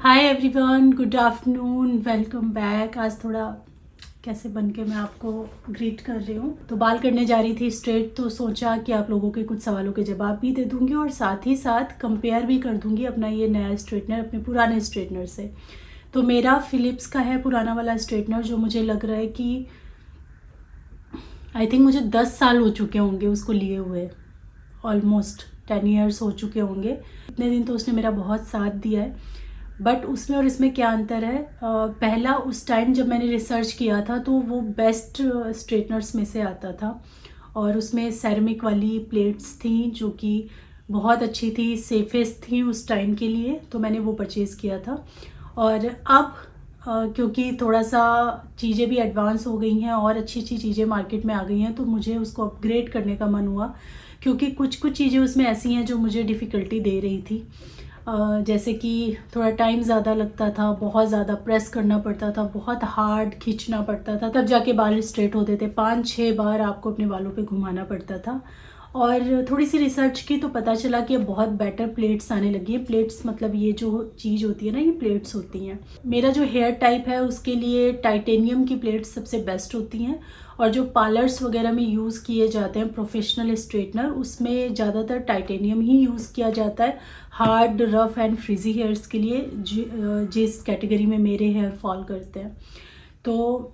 Hi everyone, good afternoon, welcome back. आज थोड़ा कैसे बन के मैं आपको ग्रीट कर रही हूँ। तो बाल करने जा रही थी स्ट्रेट, तो सोचा कि आप लोगों के कुछ सवालों के जवाब भी दे दूँगी और साथ ही साथ कंपेयर भी कर दूँगी अपना ये नया स्ट्रेटनर अपने पुराने स्ट्रेटनर से। तो मेरा फिलिप्स का है पुराना वाला स्ट्रेटनर, जो मुझे लग रहा है कि आई थिंक मुझे 10 साल हो चुके होंगे उसको लिए हुए। ऑलमोस्ट 10 ईयर्स हो चुके होंगे। इतने दिन तो उसने मेरा बहुत साथ दिया है। बट उसमें और इसमें क्या अंतर है? पहला उस टाइम जब मैंने रिसर्च किया था तो वो बेस्ट स्ट्रेटनर्स में से आता था और उसमें सेरेमिक वाली प्लेट्स थी जो कि बहुत अच्छी थी, सेफेस्ट थी उस टाइम के लिए, तो मैंने वो परचेज़ किया था। और अब क्योंकि थोड़ा सा चीज़ें भी एडवांस हो गई हैं और अच्छी अच्छी चीज़ें मार्केट में आ गई हैं, तो मुझे उसको अपग्रेड करने का मन हुआ, क्योंकि कुछ कुछ चीज़ें उसमें ऐसी हैं जो मुझे डिफ़िकल्टी दे रही थी। जैसे कि थोड़ा टाइम ज़्यादा लगता था, बहुत ज़्यादा प्रेस करना पड़ता था, बहुत हार्ड खींचना पड़ता था, तब जाके बाल स्ट्रेट होते थे। 5-6 बार आपको अपने बालों पे घुमाना पड़ता था। और थोड़ी सी रिसर्च की तो पता चला कि अब बहुत बेटर प्लेट्स आने लगी है। प्लेट्स मतलब ये जो चीज़ होती है ना, ये प्लेट्स होती हैं। मेरा जो हेयर टाइप है उसके लिए टाइटेनियम की प्लेट्स सबसे बेस्ट होती हैं। और जो पार्लर्स वगैरह में यूज़ किए जाते हैं प्रोफेशनल स्ट्रेटनर, उसमें ज़्यादातर टाइटेनियम ही यूज़ किया जाता है हार्ड, रफ एंड फ्रिजी हेयर्स के लिए, जिस कैटेगरी में मेरे हेयर फॉल करते हैं। तो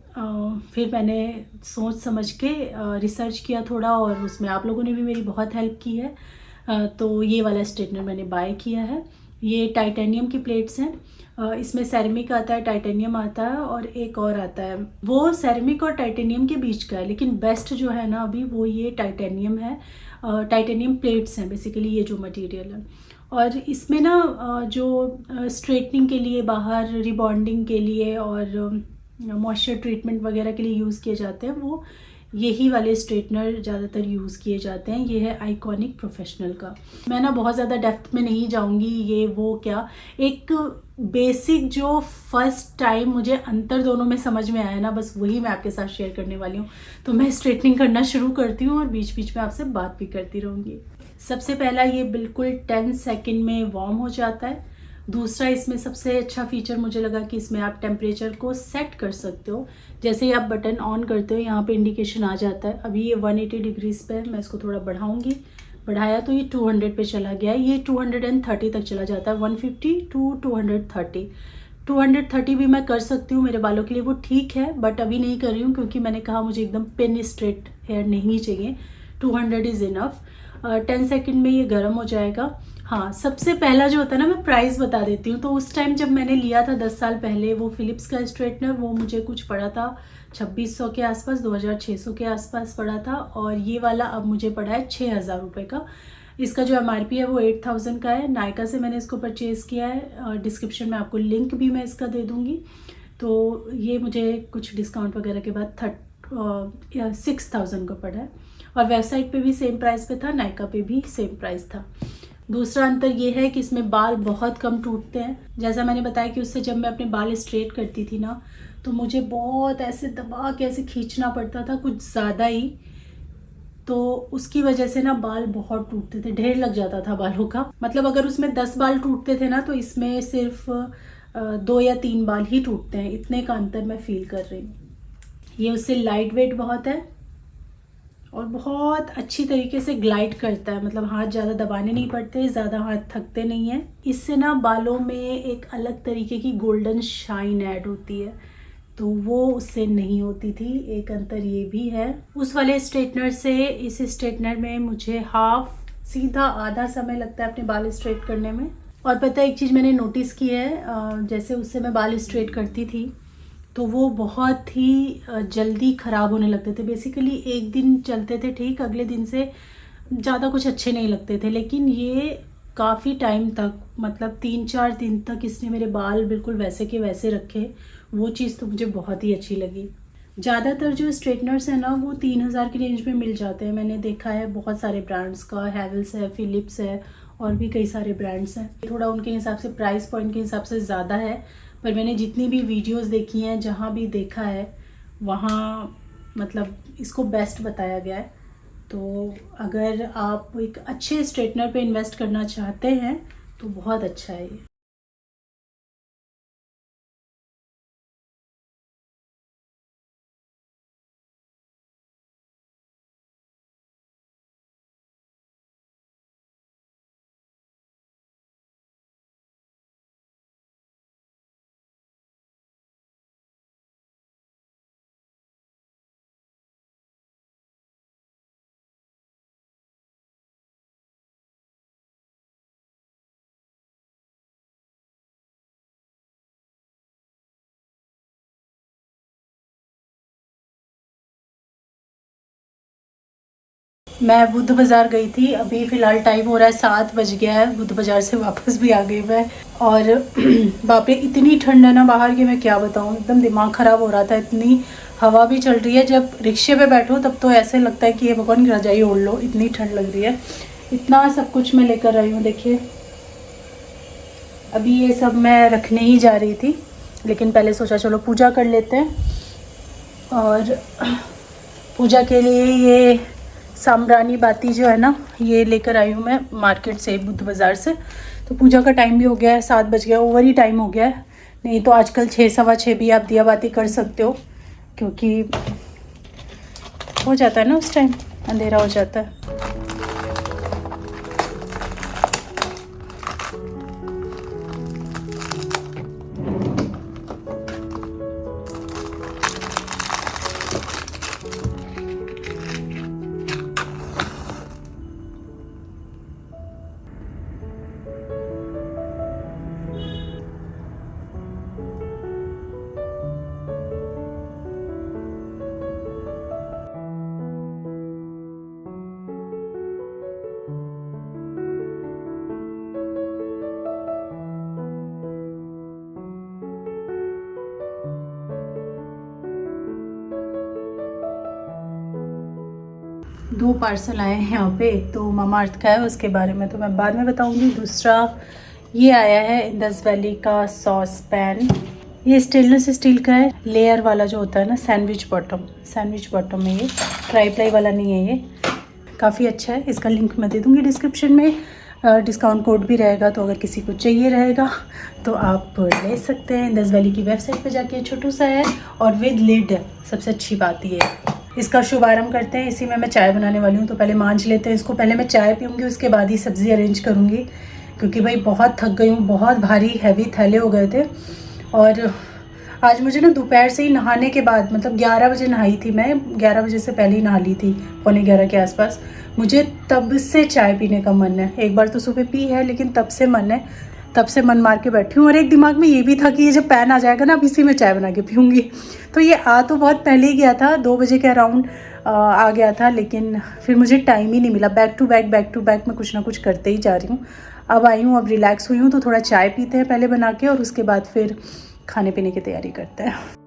फिर मैंने सोच समझ के रिसर्च किया थोड़ा, और उसमें आप लोगों ने भी मेरी बहुत हेल्प की है। तो ये वाला स्ट्रेटनर मैंने बाय किया है। ये टाइटेनियम की प्लेट्स हैं। इसमें सेरेमिक आता है, टाइटेनियम आता है और एक और आता है, वो सेरेमिक और टाइटेनियम के बीच का है, लेकिन बेस्ट जो है ना अभी वो ये टाइटेनियम है। टाइटेनियम प्लेट्स हैं बेसिकली, ये जो मटेरियल है। और इसमें ना जो स्ट्रेटनिंग के लिए, बाहर रिबॉन्डिंग के लिए और मॉइस्चर ट्रीटमेंट वगैरह के लिए यूज़ किए जाते हैं, वो यही वाले स्ट्रेटनर ज़्यादातर यूज़ किए जाते हैं। ये है आइकॉनिक प्रोफेशनल का। मैं ना बहुत ज़्यादा डेप्थ में नहीं जाऊंगी, ये वो क्या, एक बेसिक जो फर्स्ट टाइम मुझे अंतर दोनों में समझ में आया ना, बस वही मैं आपके साथ शेयर करने वाली हूँ। तो मैं स्ट्रेटनिंग करना शुरू करती हूँ और बीच बीच में आपसे बात भी करती रहूँगी। सबसे पहला, ये बिल्कुल 10 सेकेंड में वार्म हो जाता है। दूसरा, इसमें सबसे अच्छा फीचर मुझे लगा कि इसमें आप टेम्परेचर को सेट कर सकते हो। जैसे ही आप बटन ऑन करते हो, यहाँ पे इंडिकेशन आ जाता है। अभी ये 180 डिग्रीज पे है, मैं इसको थोड़ा बढ़ाऊंगी। बढ़ाया तो ये 200 पे चला गया है। ये 230 तक चला जाता है, 150 टू 230। 230 भी मैं कर सकती हूँ, मेरे बालों के लिए वो ठीक है, बट अभी नहीं कर रही हूँ क्योंकि मैंने कहा मुझे एकदम पिन स्ट्रेट हेयर नहीं चाहिए। 200 इज़ इनफ। 10 सेकेंड में ये गर्म हो जाएगा। हाँ, सबसे पहला जो होता है ना, मैं प्राइस बता देती हूँ। तो उस टाइम जब मैंने लिया था 10 साल पहले वो फिलिप्स का स्ट्रेटनर, वो मुझे कुछ पड़ा था 2600 के आसपास, 2600 के आसपास पड़ा था। और ये वाला अब मुझे पड़ा है 6000 रुपये का। इसका जो MRP है वो 8000 का है। नायका से मैंने इसको परचेज़ किया है। डिस्क्रिप्शन में आपको लिंक भी मैं इसका दे दूँगी। तो ये मुझे कुछ डिस्काउंट वगैरह के बाद 6000 का पड़ा है। और वेबसाइट पे भी सेम प्राइस पे था, नायका पे भी सेम प्राइस था। दूसरा अंतर ये है कि इसमें बाल बहुत कम टूटते हैं। जैसा मैंने बताया कि उससे जब मैं अपने बाल स्ट्रेट करती थी ना, तो मुझे बहुत ऐसे दबा के ऐसे खींचना पड़ता था, कुछ ज़्यादा ही। तो उसकी वजह से ना बाल बहुत टूटते थे, ढेर लग जाता था बालों का। मतलब अगर उसमें 10 बाल टूटते थे ना, तो इसमें सिर्फ 2 या 3 बाल ही टूटते हैं। इतने का अंतर मैं फील कर रही हूँ। ये उससे लाइट वेट बहुत है और बहुत अच्छी तरीके से ग्लाइड करता है। मतलब हाथ ज़्यादा दबाने नहीं पड़ते, ज़्यादा हाथ थकते नहीं हैं। इससे ना बालों में एक अलग तरीके की गोल्डन शाइन ऐड होती है, तो वो उससे नहीं होती थी। एक अंतर ये भी है उस वाले स्ट्रेटनर से। इस स्ट्रेटनर में मुझे हाफ, सीधा आधा समय लगता है अपने बाल स्ट्रेट करने में। और पता है, एक चीज़ मैंने नोटिस की है, जैसे उससे मैं बाल स्ट्रेट करती थी तो वो बहुत ही जल्दी ख़राब होने लगते थे। बेसिकली एक दिन चलते थे ठीक, अगले दिन से ज़्यादा कुछ अच्छे नहीं लगते थे। लेकिन ये काफ़ी टाइम तक, मतलब 3-4 दिन तक इसने मेरे बाल बिल्कुल वैसे के वैसे रखे। वो चीज़ तो मुझे बहुत ही अच्छी लगी। ज़्यादातर जो स्ट्रेटनर्स हैं ना, वो 3000 की रेंज में मिल जाते हैं। मैंने देखा है बहुत सारे ब्रांड्स का, हैवेल्स है, फिलिप्स है और भी कई सारे ब्रांड्स हैं। थोड़ा उनके हिसाब से, प्राइस पॉइंट के हिसाब से ज़्यादा है, पर मैंने जितनी भी वीडियोस देखी हैं, जहाँ भी देखा है वहाँ मतलब इसको बेस्ट बताया गया है। तो अगर आप एक अच्छे स्ट्रेटनर पे इन्वेस्ट करना चाहते हैं तो बहुत अच्छा है ये। मैं बुद्ध बाज़ार गई थी, अभी फ़िलहाल टाइम हो रहा है 7 बज गया है। बुद्ध बाज़ार से वापस भी आ गई मैं। और बाप रे इतनी ठंड है ना बाहर की, मैं क्या बताऊँ, एकदम दिमाग ख़राब हो रहा था। इतनी हवा भी चल रही है, जब रिक्शे पे बैठो तब तो ऐसे लगता है कि ये भगवान की रजाई ओढ़ लो, इतनी ठंड लग रही है। इतना सब कुछ मैं लेकर आई हूँ, देखिए। अभी ये सब मैं रखने ही जा रही थी, लेकिन पहले सोचा चलो पूजा कर लेते हैं। और पूजा के लिए ये साम्ब्रानी बाती जो है ना, ये लेकर आई हूँ मैं मार्केट से, बुद्ध बाज़ार से। तो पूजा का टाइम भी हो गया है, 7 बज गया, ओवर ही टाइम हो गया है। नहीं तो आजकल 6 सवा 6 भी आप दिया बाती कर सकते हो, क्योंकि हो जाता है ना उस टाइम, अंधेरा हो जाता है। 2 पार्सल आए हैं यहाँ पे। एक तो मामा अर्थ का है, उसके बारे में तो मैं बाद में बताऊँगी। दूसरा ये आया है इंडस वैली का सॉस पैन। ये स्टेनलेस स्टील का है, लेयर वाला जो होता है ना, सैंडविच बॉटम है ये, ट्राई प्लाई वाला नहीं है ये। काफ़ी अच्छा है, इसका लिंक मैं दे दूँगी डिस्क्रिप्शन में। डिस्काउंट कोड भी रहेगा, तो अगर किसी को चाहिए रहेगा तो आप ले सकते हैं। इंडस वैली की वेबसाइट पे जाके। छोटू सा है और विद लिड है, सबसे अच्छी बात ये है। इसका शुभारंभ करते हैं। इसी में मैं चाय बनाने वाली हूँ, तो पहले मांझ लेते हैं इसको। पहले मैं चाय पीऊँगी, उसके बाद ही सब्ज़ी अरेंज करूँगी, क्योंकि भाई बहुत थक गई हूँ, बहुत भारी हैवी थैले हो गए थे। और आज मुझे ना दोपहर से ही नहाने के बाद, मतलब 11 बजे नहाई थी मैं, 11 बजे से पहले ही नहा ली थी, पौने 11 के आसपास। मुझे तब से चाय पीने का मन है। एक बार तो सुबह पी है, लेकिन तब से मन है, तब से मन मार के बैठी हूँ। और एक दिमाग में ये भी था कि ये जब पैन आ जाएगा ना, अब इसी में चाय बना के पीऊँगी। तो ये आ तो बहुत पहले ही गया था, 2 बजे के अराउंड आ गया था, लेकिन फिर मुझे टाइम ही नहीं मिला। बैक टू बैक मैं कुछ ना कुछ करते ही जा रही हूँ। अब आई हूँ, अब रिलैक्स हुई हूँ, तो थोड़ा चाय पीते हैं पहले बना के, और उसके बाद फिर खाने पीने की तैयारी करते हैं।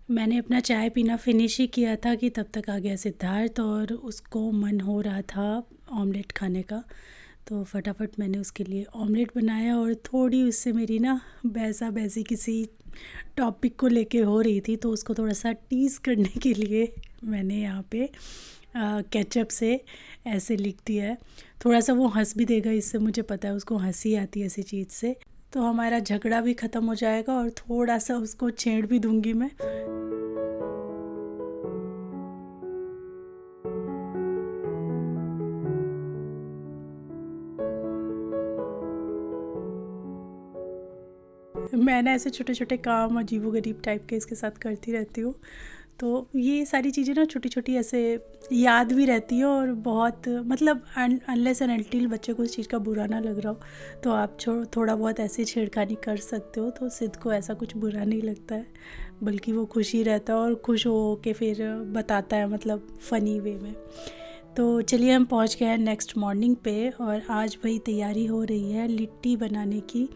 मैंने अपना चाय पीना फिनिश ही किया था कि तब तक आ गया सिद्धार्थ, और उसको मन हो रहा था ऑमलेट खाने का। तो फटाफट मैंने उसके लिए ऑमलेट बनाया, और थोड़ी उससे मेरी ना बहसा-बहसी किसी टॉपिक को लेके हो रही थी, तो उसको थोड़ा सा टीज़ करने के लिए मैंने यहाँ पे केचप से ऐसे लिख दिया है। थोड़ा सा वो हंस भी देगा, इससे मुझे पता है उसको हंसी आती है ऐसी चीज़ से। तो हमारा झगड़ा भी ख़त्म हो जाएगा, और थोड़ा सा उसको छेड़ भी दूँगी मैं। मैं ना ऐसे छोटे-छोटे काम अजीबो-गरीब टाइप के इसके साथ करती रहती हूँ। तो ये सारी चीज़ें ना छोटी-छोटी ऐसे याद भी रहती हैं, और बहुत मतलब अनलेस एंड अनटिल बच्चे को इस चीज़ का बुरा ना लग रहा हो, तो आप थोड़ा बहुत ऐसे छेड़खानी कर सकते हो। तो सिद्ध को ऐसा कुछ बुरा नहीं लगता है, बल्कि वो खुश ही रहता है, और खुश हो के फिर बताता है, मतलब फ़नी वे में। तो चलिए हम पहुंच गए हैं नेक्स्ट मॉर्निंग पे, और आज भाई तैयारी हो रही है लिट्टी बनाने की।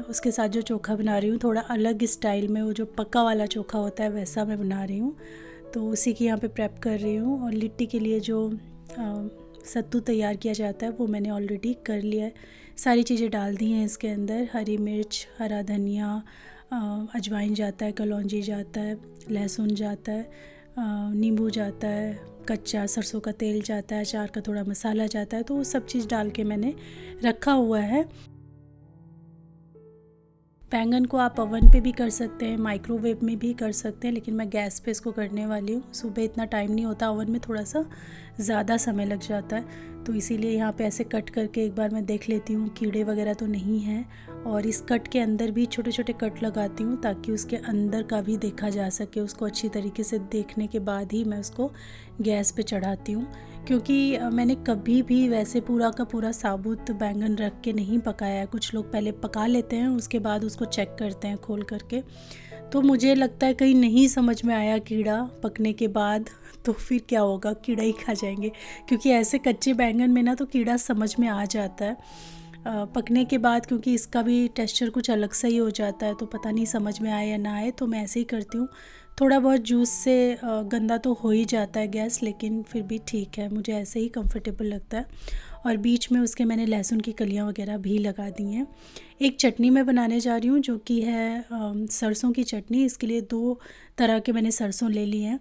उसके साथ जो चोखा बना रही हूँ, थोड़ा अलग स्टाइल में, वो जो पक्का वाला चोखा होता है वैसा मैं बना रही हूँ। तो उसी की यहाँ पे प्रेप कर रही हूँ। और लिट्टी के लिए जो सत्तू तैयार किया जाता है वो मैंने ऑलरेडी कर लिया है। सारी चीज़ें डाल दी हैं इसके अंदर, हरी मिर्च, हरा धनिया, अजवाइन जाता है, कलौंजी जाता है, लहसुन जाता है, नींबू जाता है, कच्चा सरसों का तेल जाता है, अचार का थोड़ा मसाला जाता है। तो वो सब चीज़ डाल के मैंने रखा हुआ है। बैंगन को आप ओवन पे भी कर सकते हैं, माइक्रोवेव में भी कर सकते हैं, लेकिन मैं गैस पे इसको करने वाली हूँ। सुबह इतना टाइम नहीं होता, ओवन में थोड़ा सा ज़्यादा समय लग जाता है, तो इसीलिए यहाँ पे ऐसे कट करके एक बार मैं देख लेती हूँ कीड़े वगैरह तो नहीं हैं। और इस कट के अंदर भी छोटे छोटे कट लगाती हूँ ताकि उसके अंदर का भी देखा जा सके। उसको अच्छी तरीके से देखने के बाद ही मैं उसको गैस पे चढ़ाती हूँ, क्योंकि मैंने कभी भी वैसे पूरा का पूरा साबुत बैंगन रख के नहीं पकाया है। कुछ लोग पहले पका लेते हैं, उसके बाद उसको चेक करते हैं खोल करके। तो मुझे लगता है कहीं नहीं समझ में आया कीड़ा पकने के बाद, तो फिर क्या होगा, कीड़ा ही खा जाएंगे। क्योंकि ऐसे कच्चे बैंगन में ना तो कीड़ा समझ में आ जाता है, पकने के बाद क्योंकि इसका भी टेक्सचर कुछ अलग सा ही हो जाता है, तो पता नहीं समझ में आए या ना आए। तो मैं ऐसे ही करती हूँ। थोड़ा बहुत जूस से गंदा तो हो ही जाता है गैस, लेकिन फिर भी ठीक है, मुझे ऐसे ही कंफर्टेबल लगता है। और बीच में उसके मैंने लहसुन की कलियां वगैरह भी लगा दी हैं। एक चटनी मैं बनाने जा रही हूँ जो कि है सरसों की चटनी। इसके लिए 2 तरह के मैंने सरसों ले लिए हैं।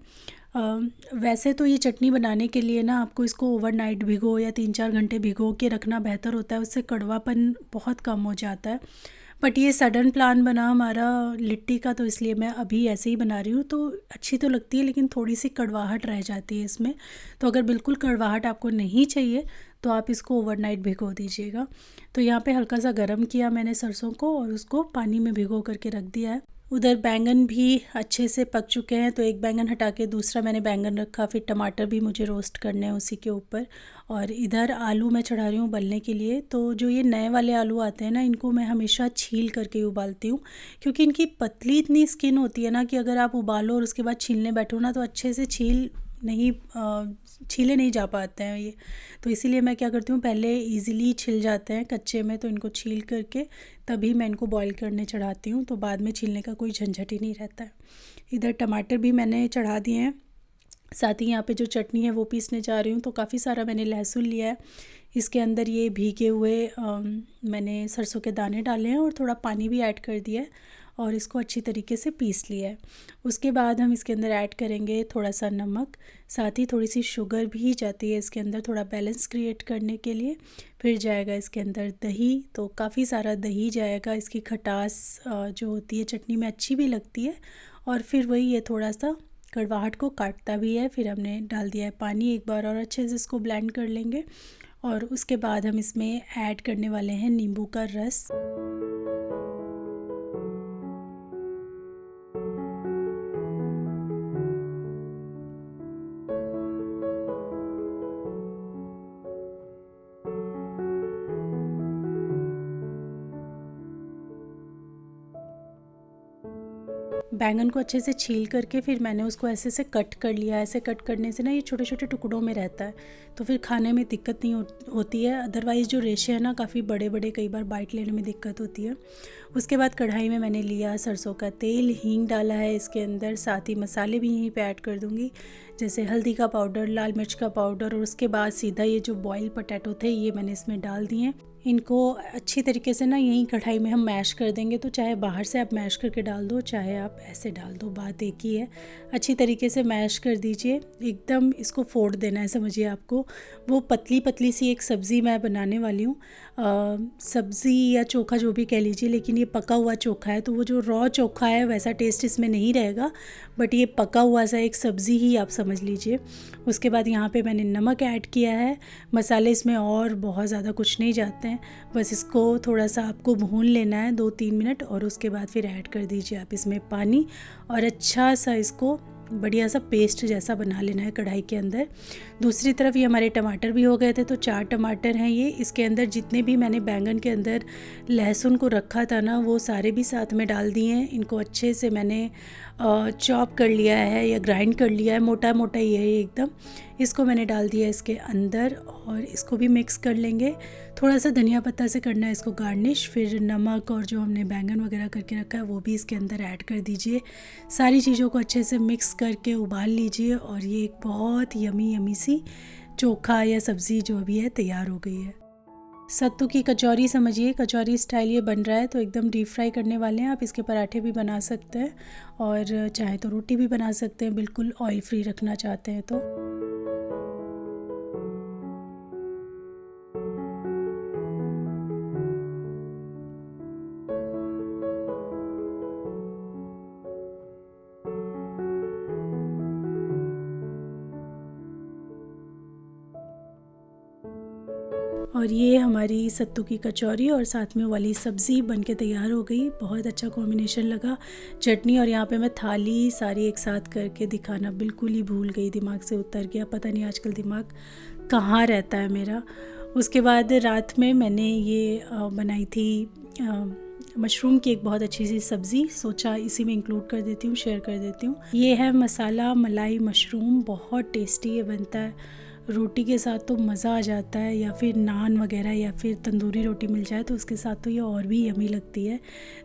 वैसे तो ये चटनी बनाने के लिए ना आपको इसको ओवरनाइट भिगो या 3-4 घंटे भिगो के रखना बेहतर होता है, उससे कड़वापन बहुत कम हो जाता है। बट ये सडन प्लान बना हमारा लिट्टी का, तो इसलिए मैं अभी ऐसे ही बना रही हूँ। तो अच्छी तो लगती है, लेकिन थोड़ी सी कड़वाहट रह जाती है इसमें। तो अगर बिल्कुल कड़वाहट आपको नहीं चाहिए तो आप इसको ओवरनाइट भिगो दीजिएगा। तो यहाँ पे हल्का सा गर्म किया मैंने सरसों को और उसको पानी में भिगो करके रख दिया है। उधर बैंगन भी अच्छे से पक चुके हैं, तो एक बैंगन हटा के दूसरा मैंने बैंगन रखा। फिर टमाटर भी मुझे रोस्ट करने हैं उसी के ऊपर। और इधर आलू मैं चढ़ा रही हूँ उबलने के लिए। तो जो ये नए वाले आलू आते हैं ना, इनको मैं हमेशा छील करके उबालती हूँ, क्योंकि इनकी पतली इतनी स्किन होती है ना कि अगर आप उबालो और उसके बाद छीलने बैठो ना तो अच्छे से छीले नहीं जा पाते हैं ये। तो इसीलिए मैं क्या करती हूँ, पहले इजीली छिल जाते हैं कच्चे में, तो इनको छील करके तभी मैं इनको बॉईल करने चढ़ाती हूँ। तो बाद में छीलने का कोई झंझट ही नहीं रहता है। इधर टमाटर भी मैंने चढ़ा दिए हैं। साथ ही यहाँ पे जो चटनी है वो पीसने जा रही हूँ। तो काफ़ी सारा मैंने लहसुन लिया है। इसके अंदर ये भीगे हुए मैंने सरसों के दाने डाले हैं और थोड़ा पानी भी ऐड कर दिया है और इसको अच्छी तरीके से पीस लिया है। उसके बाद हम इसके अंदर ऐड करेंगे थोड़ा सा नमक, साथ ही थोड़ी सी शुगर भी जाती है इसके अंदर थोड़ा बैलेंस क्रिएट करने के लिए। फिर जाएगा इसके अंदर दही, तो काफ़ी सारा दही जाएगा। इसकी खटास जो होती है चटनी में अच्छी भी लगती है। और फिर वही ये थोड़ा सा कड़वाहट को काटता भी है। फिर हमने डाल दिया है पानी, एक बार और अच्छे से इसको ब्लेंड कर लेंगे। और उसके बाद हम इसमें ऐड करने वाले हैं नींबू का रस। बैंगन को अच्छे से छील करके फिर मैंने उसको ऐसे से कट कर लिया। ऐसे कट करने से ना ये छोटे छोटे टुकड़ों में रहता है, तो फिर खाने में दिक्कत नहीं होती है। अदरवाइज़ जो रेशे हैं ना काफ़ी बड़े बड़े, कई बार बाइट लेने में दिक्कत होती है। उसके बाद कढ़ाई में मैंने लिया सरसों का तेल, हींग डाला है इसके अंदर, साथ ही मसाले भी यहीं पे ऐड कर दूँगी, जैसे हल्दी का पाउडर, लाल मिर्च का पाउडर। और उसके बाद सीधा ये जो बॉयल पोटैटो थे ये मैंने इसमें डाल दिए। इनको अच्छी तरीके से ना यहीं कढ़ाई में हम मैश कर देंगे। तो चाहे बाहर से आप मैश करके डाल दो, चाहे आप ऐसे डाल दो, बात एक ही है। अच्छी तरीके से मैश कर दीजिए, एकदम इसको फोड़ देना है, समझिए आपको। वो पतली पतली सी एक सब्ज़ी मैं बनाने वाली हूँ, सब्ज़ी या चोखा जो भी कह लीजिए, लेकिन ये पका हुआ चोखा है। तो वो जो रॉ चोखा है वैसा टेस्ट इसमें नहीं रहेगा, बट ये पका हुआ सा एक सब्ज़ी ही आप समझ लीजिए। उसके बाद यहाँ पे मैंने नमक ऐड किया है। मसाले इसमें और बहुत ज़्यादा कुछ नहीं जाते हैं, बस इसको थोड़ा सा आपको भून लेना है 2-3 मिनट। और उसके बाद फिर ऐड कर दीजिए आप इसमें पानी और अच्छा सा इसको बढ़िया सा पेस्ट जैसा बना लेना है कढ़ाई के अंदर। दूसरी तरफ ये हमारे टमाटर भी हो गए थे, तो 4 टमाटर हैं ये। इसके अंदर जितने भी मैंने बैंगन के अंदर लहसुन को रखा था ना, वो सारे भी साथ में डाल दिए हैं। इनको अच्छे से मैंने चॉप कर लिया है या ग्राइंड कर लिया है, मोटा मोटा ही है ये एकदम। इसको मैंने डाल दिया इसके अंदर और इसको भी मिक्स कर लेंगे। थोड़ा सा धनिया पत्ता से करना है इसको गार्निश। फिर नमक और जो हमने बैंगन वगैरह करके रखा है वो भी इसके अंदर ऐड कर दीजिए। सारी चीज़ों को अच्छे से मिक्स करके उबाल लीजिए और ये एक बहुत यमी यमी सी चोखा या सब्ज़ी जो भी है तैयार हो गई है। सत्तू की कचौरी समझिए, कचौरी स्टाइल ये बन रहा है। तो एकदम डीप फ्राई करने वाले हैं। आप इसके पराठे भी बना सकते हैं और चाहे तो रोटी भी बना सकते हैं, बिल्कुल ऑयल फ्री रखना चाहते हैं तो। और ये हमारी सत्तू की कचौरी और साथ में वाली सब्ज़ी बनके तैयार हो गई। बहुत अच्छा कॉम्बिनेशन लगा। चटनी और यहाँ पे मैं थाली सारी एक साथ करके दिखाना बिल्कुल ही भूल गई, दिमाग से उतर गया। पता नहीं आजकल दिमाग कहाँ रहता है मेरा। उसके बाद रात में मैंने ये बनाई थी मशरूम की एक बहुत अच्छी सी सब्ज़ी। सोचा इसी में इंक्लूड कर देती हूँ, शेयर कर देती हूँ। ये है मसाला मलाई मशरूम। बहुत टेस्टी ये बनता है। रोटी के साथ तो मज़ा आ जाता है, या फिर नान वगैरह या फिर तंदूरी रोटी मिल जाए तो उसके साथ तो ये और भी यमी लगती है।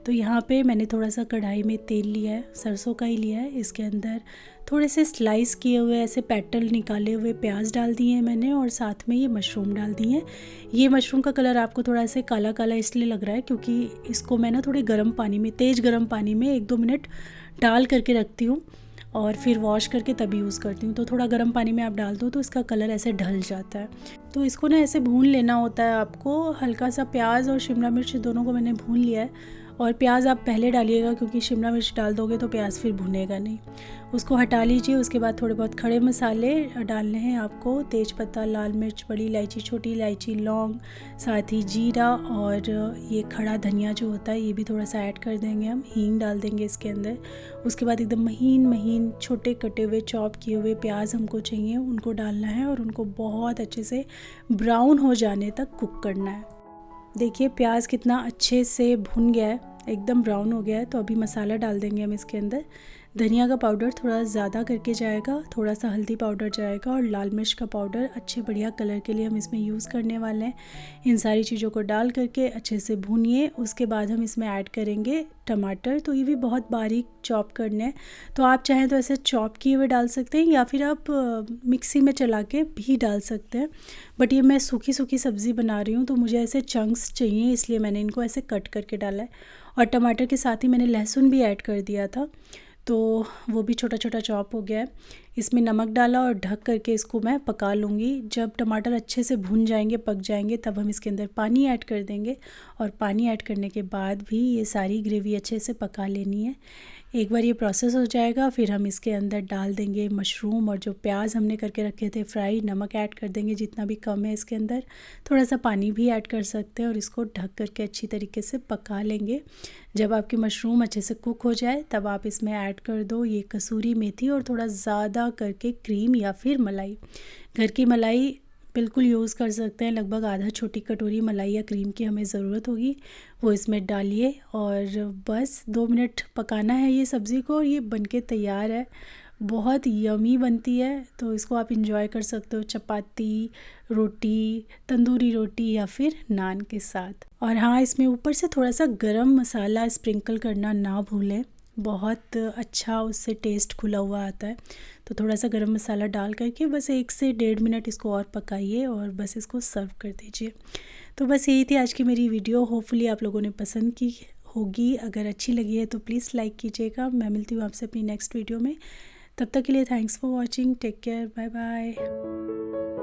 तो यहाँ पे मैंने थोड़ा सा कढ़ाई में तेल लिया है, सरसों का ही लिया है। इसके अंदर थोड़े से स्लाइस किए हुए ऐसे पेटल निकाले हुए प्याज डाल दिए हैं मैंने और साथ में ये मशरूम डाल दिए हैं। ये मशरूम का कलर आपको थोड़ा ऐसे काला काला इसलिए लग रहा है क्योंकि इसको मैं ना थोड़े गर्म पानी में, तेज़ गर्म पानी में 1-2 मिनट डाल करके रखती हूँ और फिर वॉश करके तभी यूज़ करती हूँ। तो थोड़ा गर्म पानी में आप डाल दो तो इसका कलर ऐसे ढल जाता है। तो इसको ना ऐसे भून लेना होता है आपको। हल्का सा प्याज और शिमला मिर्च दोनों को मैंने भून लिया है। और प्याज आप पहले डालिएगा क्योंकि शिमला मिर्च डाल दोगे तो प्याज फिर भुनेगा नहीं। उसको हटा लीजिए। उसके बाद थोड़े बहुत खड़े मसाले डालने हैं आपको। तेज़पत्ता, लाल मिर्च, बड़ी इलायची, छोटी इलायची, लौंग, साथ ही जीरा और ये खड़ा धनिया जो होता है ये भी थोड़ा सा ऐड कर देंगे हम। हींग डाल देंगे इसके अंदर। उसके बाद एकदम महीन महीन छोटे कटे हुए चॉप किए हुए प्याज हमको चाहिए, उनको डालना है और उनको बहुत अच्छे से ब्राउन हो जाने तक कुक करना है। देखिए प्याज कितना अच्छे से भुन गया है, एकदम ब्राउन हो गया है। तो अभी मसाला डाल देंगे हम इसके अंदर। धनिया का पाउडर थोड़ा ज़्यादा करके जाएगा, थोड़ा सा हल्दी पाउडर जाएगा और लाल मिर्च का पाउडर अच्छे बढ़िया कलर के लिए हम इसमें यूज़ करने वाले हैं। इन सारी चीज़ों को डाल करके अच्छे से भूनिए। उसके बाद हम इसमें ऐड करेंगे टमाटर। तो ये भी बहुत बारीक चॉप करने हैं। तो आप चाहें तो ऐसे चॉप किए हुए डाल सकते हैं या फिर आप मिक्सी में चला के भी डाल सकते हैं। बट ये मैं सूखी सूखी सब्ज़ी बना रही हूँ तो मुझे ऐसे चंक्स चाहिए, इसलिए मैंने इनको ऐसे कट करके डाला है। और टमाटर के साथ ही मैंने लहसुन भी ऐड कर दिया था तो वो भी छोटा छोटा चॉप हो गया है। इसमें नमक डाला और ढक करके इसको मैं पका लूँगी। जब टमाटर अच्छे से भुन जाएंगे, पक जाएंगे, तब हम इसके अंदर पानी ऐड कर देंगे और पानी ऐड करने के बाद भी ये सारी ग्रेवी अच्छे से पका लेनी है। एक बार ये प्रोसेस हो जाएगा फिर हम इसके अंदर डाल देंगे मशरूम और जो प्याज हमने करके रखे थे फ्राई। नमक ऐड कर देंगे जितना भी कम है इसके अंदर, थोड़ा सा पानी भी ऐड कर सकते हैं और इसको ढक करके अच्छी तरीके से पका लेंगे। जब आपकी मशरूम अच्छे से कुक हो जाए तब आप इसमें ऐड कर दो ये कसूरी मेथी और थोड़ा ज़्यादा करके क्रीम या फिर मलाई। घर की मलाई बिल्कुल यूज़ कर सकते हैं। लगभग आधा छोटी कटोरी मलाई या क्रीम की हमें ज़रूरत होगी, वो इसमें डालिए और बस 2 मिनट पकाना है ये सब्ज़ी को और ये बनके तैयार है। बहुत यमी बनती है तो इसको आप इंजॉय कर सकते हो चपाती, रोटी, तंदूरी रोटी या फिर नान के साथ। और हाँ, इसमें ऊपर से थोड़ा सा गरम मसाला स्प्रिंकल करना ना भूलें, बहुत अच्छा उससे टेस्ट खुला हुआ आता है। तो थोड़ा सा गरम मसाला डाल करके बस 1 से 1.5 मिनट इसको और पकाइए और बस इसको सर्व कर दीजिए। तो बस यही थी आज की मेरी वीडियो। होपफुली आप लोगों ने पसंद की होगी। अगर अच्छी लगी है तो प्लीज़ लाइक कीजिएगा। मैं मिलती हूँ आपसे अपनी नेक्स्ट वीडियो में। तब तक के लिए thanks for watching. Take care, bye bye.